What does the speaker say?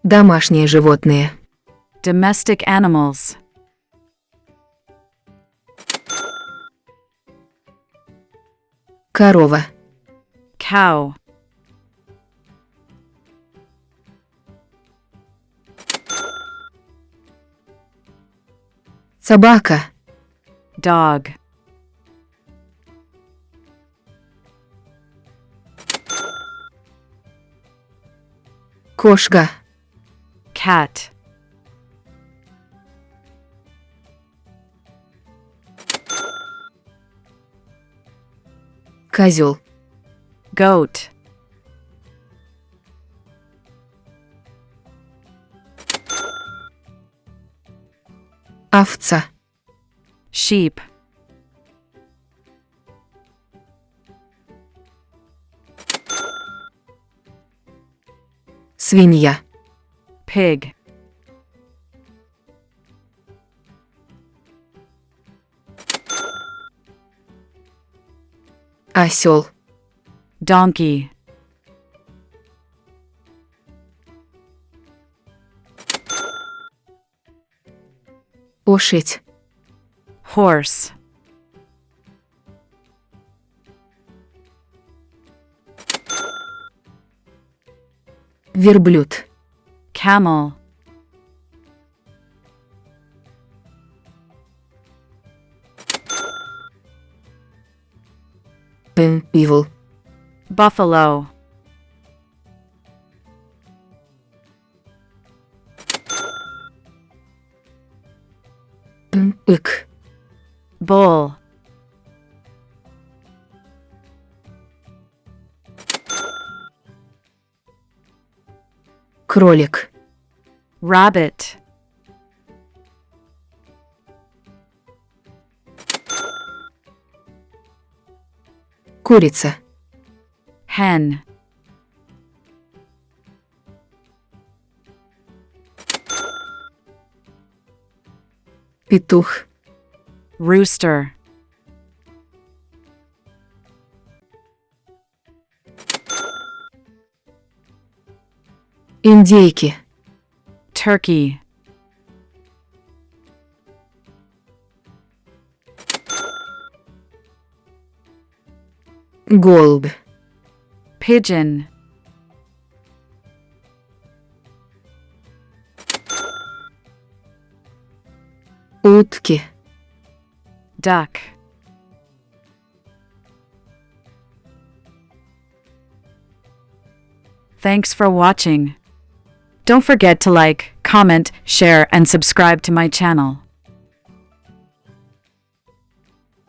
Домашние животные. Domestic animals. Корова. Cow. Собака. Dog. Кошка. Cat. Козел. Goat. Овца. Sheep. Свинья. Pig. Осел. Donkey. Лошадь. Horse. Верблюд. Camel. Пивол. Buffalo. Бык. Bull. Кролик. Rabbit. Курица. Hen. Петух. Rooster. Индейки. Turkey. Голубь. Pigeon. Утки. Duck. Thanks for watching. Don't forget to like, comment, share, and subscribe to my channel.